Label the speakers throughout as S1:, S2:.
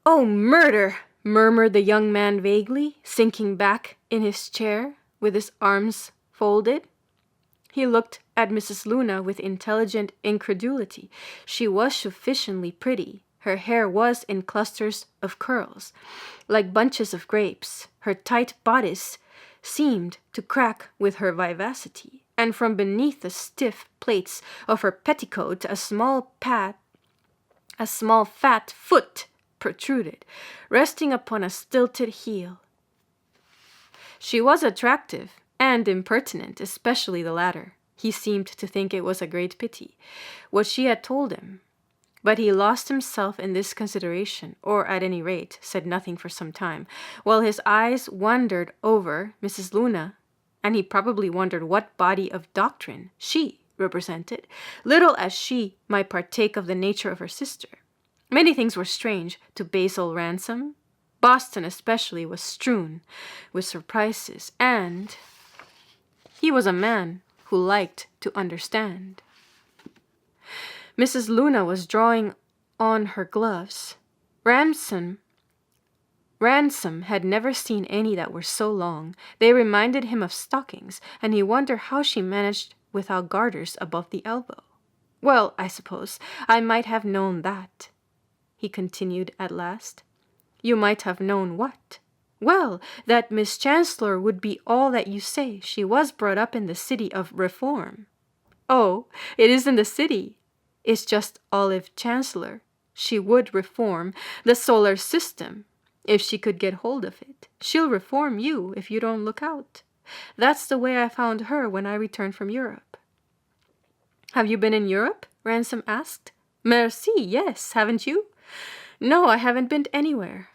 S1: "Oh, murder!" murmured the young man vaguely, sinking back in his chair with his arms folded. He looked at Mrs. Luna with intelligent incredulity. She was sufficiently pretty. Her hair was in clusters of curls, like bunches of grapes. Her tight bodice seemed to crack with her vivacity, and from beneath the stiff plaits of her petticoat a small fat foot protruded, resting upon a stilted heel. She was attractive and impertinent, especially the latter. He seemed to think it was a great pity, what she had told him. But he lost himself in this consideration, or at any rate said nothing for some time, while his eyes wandered over Mrs. Luna, and he probably wondered what body of doctrine she represented, little as she might partake of the nature of her sister. Many things were strange to Basil Ransom. Boston especially was strewn with surprises, and he was a man who liked to understand. Mrs. Luna was drawing on her gloves. Ransom had never seen any that were so long. They reminded him of stockings, and he wondered how she managed without garters above the elbow. "Well, I suppose I might have known that," he continued at last. "You might have known what?" "Well, that Miss Chancellor would be all that you say. She was brought up in the city of reform." "Oh, it isn't the city. It's just Olive Chancellor. She would reform the solar system if she could get hold of it. She'll reform you if you don't look out. That's the way I found her when I returned from Europe." "Have you been in Europe?" Ransom asked. "Merci, yes. Haven't you?" No, I haven't been anywhere."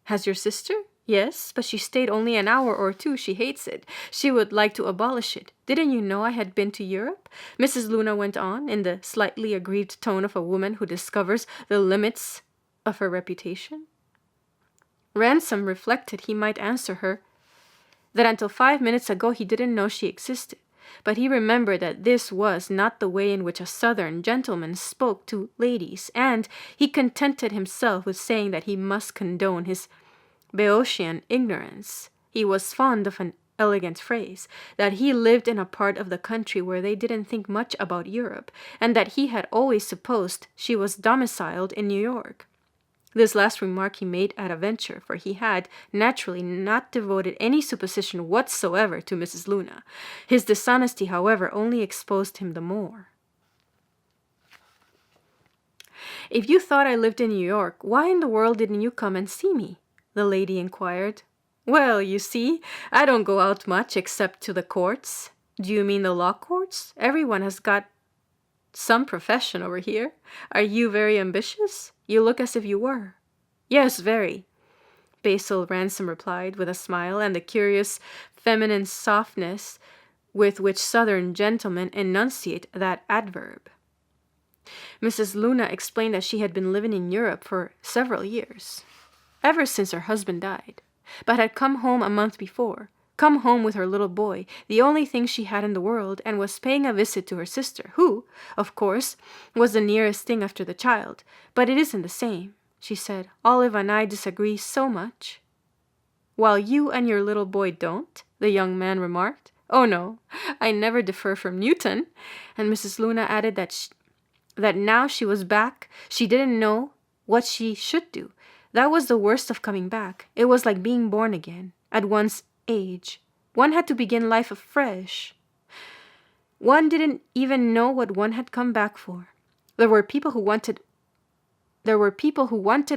S1: "Has your sister?" "Yes, but she stayed only an hour or two. She hates it. She would like to abolish it. Didn't you know I had been to Europe?" Mrs. Luna went on, in the slightly aggrieved tone of a woman who discovers the limits of her reputation. Ransom reflected he might answer her that until 5 minutes ago he didn't know she existed, but he remembered that this was not the way in which a Southern gentleman spoke to ladies, and he contented himself with saying that he must condone his Boeotian ignorance. He was fond of an elegant phrase, that he lived in a part of the country where they didn't think much about Europe, and that he had always supposed she was domiciled in New York. This last remark he made at a venture, for he had naturally not devoted any supposition whatsoever to Mrs. Luna. His dishonesty, however, only exposed him the more. "If you thought I lived in New York, why in the world didn't you come and see me?" the lady inquired. "Well, you see, I don't go out much except to the courts." "Do you mean the law courts? Everyone has got some profession over here. Are you very ambitious? You look as if you were." "Yes, very," Basil Ransom replied with a smile and the curious feminine softness with which Southern gentlemen enunciate that adverb. Mrs. Luna explained that she had been living in Europe for several years, ever since her husband died, but had come home a month before, come home with her little boy, the only thing she had in the world, and was paying a visit to her sister, who, of course, was the nearest thing after the child. "But it isn't the same," she said. "Olive and I disagree so much." "While you and your little boy don't?" the young man remarked. "Oh no, I never differ from Newton." And Mrs. Luna added that now she was back, she didn't know what she should do. That was the worst of coming back. It was like being born again, at one's age. One had to begin life afresh. One didn't even know what one had come back for. There were people who wanted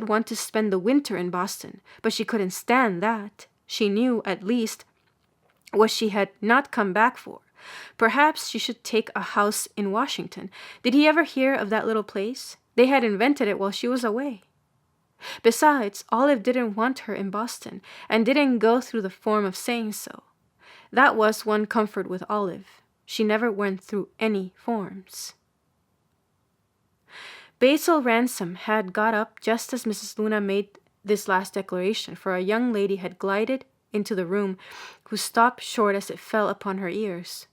S1: one to spend the winter in Boston, but she couldn't stand that. She knew, at least, what she had not come back for. Perhaps she should take a house in Washington. Did he ever hear of that little place? They had invented it while she was away. Besides, Olive didn't want her in Boston, and didn't go through the form of saying so. That was one comfort with Olive. She never went through any forms. Basil Ransom had got up just as Mrs. Luna made this last declaration, for a young lady had glided into the room, who stopped short as it fell upon her ears.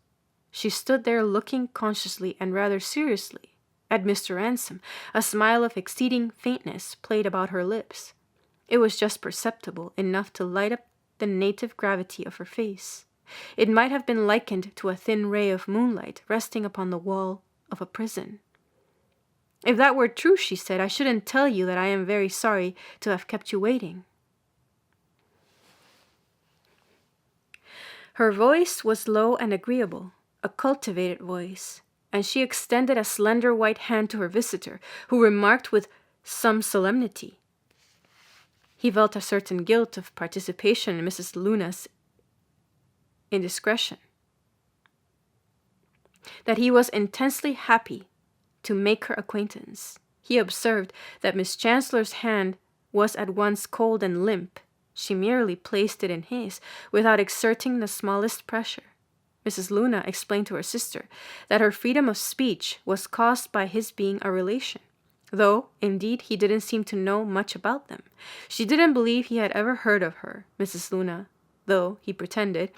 S1: She stood there looking consciously and rather seriously at Mr. Ransom, a smile of exceeding faintness played about her lips. It was just perceptible enough to light up the native gravity of her face. It might have been likened to a thin ray of moonlight resting upon the wall of a prison. "If that were true," she said, "I shouldn't tell you that I am very sorry to have kept you waiting." Her voice was low and agreeable, a cultivated voice, and she extended a slender white hand to her visitor, who remarked with some solemnity. He felt a certain guilt of participation in Mrs. Luna's indiscretion. That he was intensely happy to make her acquaintance. He observed that Miss Chancellor's hand was at once cold and limp. She merely placed it in his, without exerting the smallest pressure. Mrs. Luna explained to her sister that her freedom of speech was caused by his being a relation, though, indeed, he didn't seem to know much about them. She didn't believe he had ever heard of her, Mrs. Luna, though he pretended,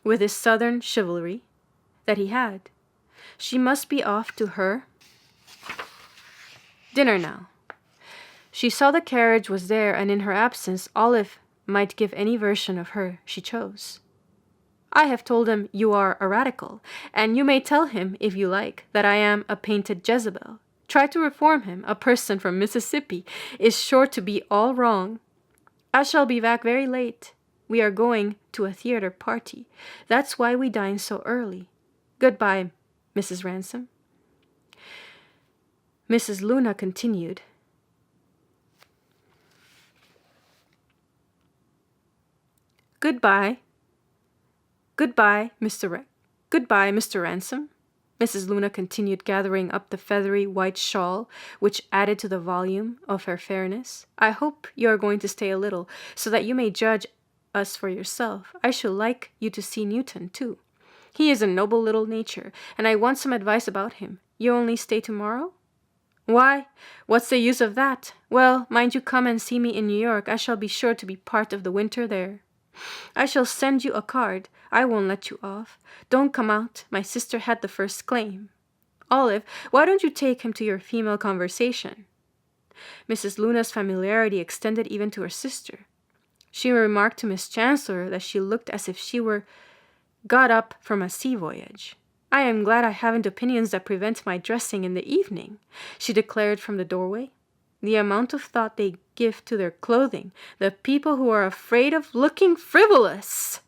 S1: with his southern chivalry, that he had. She must be off to her dinner now. She saw the carriage was there, and in her absence Olive might give any version of her she chose. "I have told him you are a radical, and you may tell him, if you like, that I am a painted Jezebel. Try to reform him. A person from Mississippi is sure to be all wrong. I shall be back very late. We are going to a theater party. That's why we dine so early. Goodbye, Mrs. Ransom." Mrs. Luna continued, Goodbye, Mr. Ransom." Mrs. Luna continued, gathering up the feathery white shawl, which added to the volume of her fairness. "I hope you are going to stay a little, so that you may judge us for yourself. I should like you to see Newton, too. He is a noble little nature, and I want some advice about him. You only stay tomorrow?" "Why, what's the use of that? Well, mind you come and see me in New York. I shall be sure to be part of the winter there. I shall send you a card. I won't let you off. Don't come out. My sister had the first claim. Olive, why don't you take him to your female conversation?" Mrs. Luna's familiarity extended even to her sister. She remarked to Miss Chancellor that she looked as if she were got up from a sea voyage. "I am glad I haven't opinions that prevent my dressing in the evening," she declared from the doorway. "The amount of thought they give to their clothing, the people who are afraid of looking frivolous!"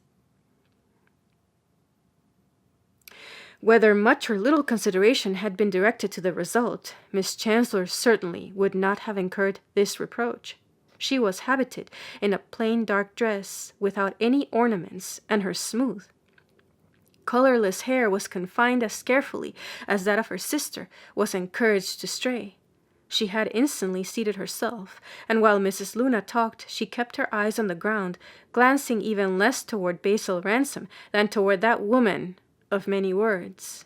S1: Whether much or little consideration had been directed to the result, Miss Chancellor certainly would not have incurred this reproach. She was habited in a plain dark dress, without any ornaments, and her smooth, colorless hair was confined as carefully as that of her sister was encouraged to stray. She had instantly seated herself, and while Mrs. Luna talked, she kept her eyes on the ground, glancing even less toward Basil Ransom than toward that woman of many words.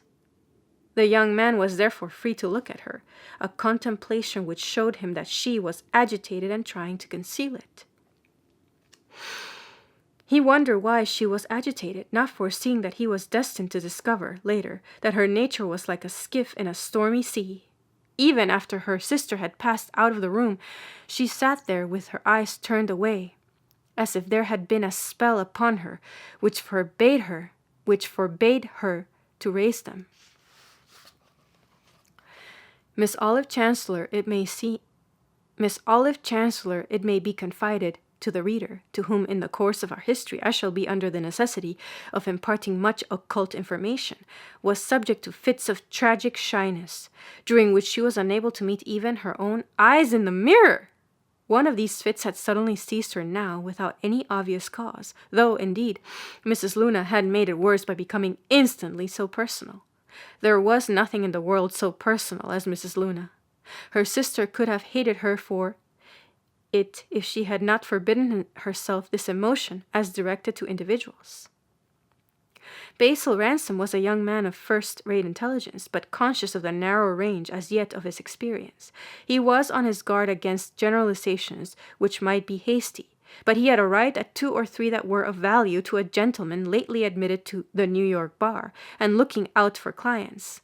S1: The young man was therefore free to look at her, a contemplation which showed him that she was agitated and trying to conceal it. He wondered why she was agitated, not foreseeing that he was destined to discover, later, that her nature was like a skiff in a stormy sea. Even after her sister had passed out of the room, she sat there with her eyes turned away, as if there had been a spell upon her which forbade her to raise them. Miss Olive Chancellor, it may be confided to the reader, to whom in the course of our history I shall be under the necessity of imparting much occult information, was subject to fits of tragic shyness, during which she was unable to meet even her own eyes in the mirror. One of these fits had suddenly seized her now without any obvious cause, though, indeed, Mrs. Luna had made it worse by becoming instantly so personal. There was nothing in the world so personal as Mrs. Luna. Her sister could have hated her for it if she had not forbidden herself this emotion as directed to individuals. Basil Ransom was a young man of first-rate intelligence, but conscious of the narrow range as yet of his experience. He was on his guard against generalizations which might be hasty, but he had arrived at 2 or 3 that were of value to a gentleman lately admitted to the New York bar and looking out for clients.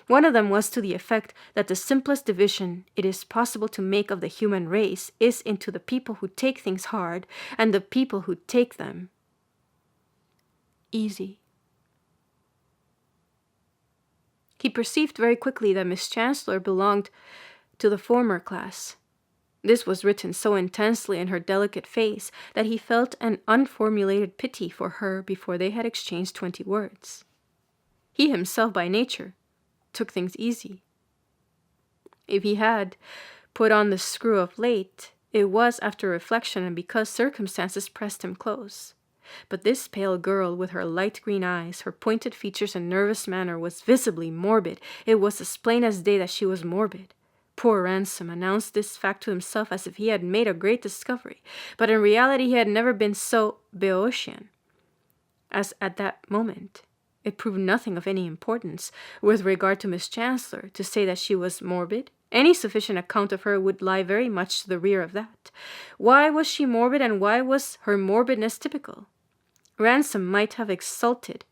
S1: One of them was to the effect that the simplest division it is possible to make of the human race is into the people who take things hard and the people who take them easy. He perceived very quickly that Miss Chancellor belonged to the former class. This was written so intensely in her delicate face that he felt an unformulated pity for her before they had exchanged 20 words. He himself, by nature, took things easy. If he had put on the screw of late, it was after reflection and because circumstances pressed him close. But this pale girl with her light green eyes, her pointed features and nervous manner was visibly morbid. It was as plain as day that she was morbid. Poor Ransom announced this fact to himself as if he had made a great discovery, but in reality he had never been so Boeotian as at that moment. It proved nothing of any importance with regard to Miss Chancellor to say that she was morbid. Any sufficient account of her would lie very much to the rear of that. Why was she morbid, and why was her morbidness typical? Ransom might have exulted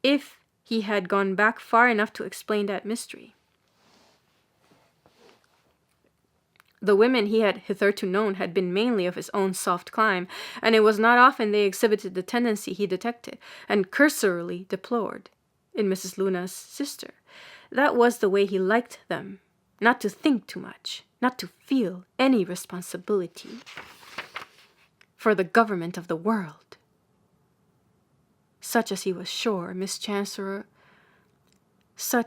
S1: if he had gone back far enough to explain that mystery. The women he had hitherto known had been mainly of his own soft clime, and it was not often they exhibited the tendency he detected, and cursorily deplored, in Mrs. Luna's sister. That was the way he liked them, not to think too much, not to feel any responsibility for the government of the world, such as he was sure Miss Chancellor felt.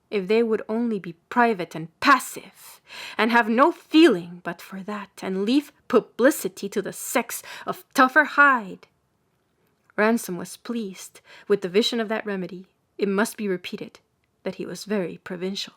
S1: If they would only be private and passive, and have no feeling but for that, and leave publicity to the sex of tougher hide. Ransom was pleased with the vision of that remedy. It must be repeated that he was very provincial.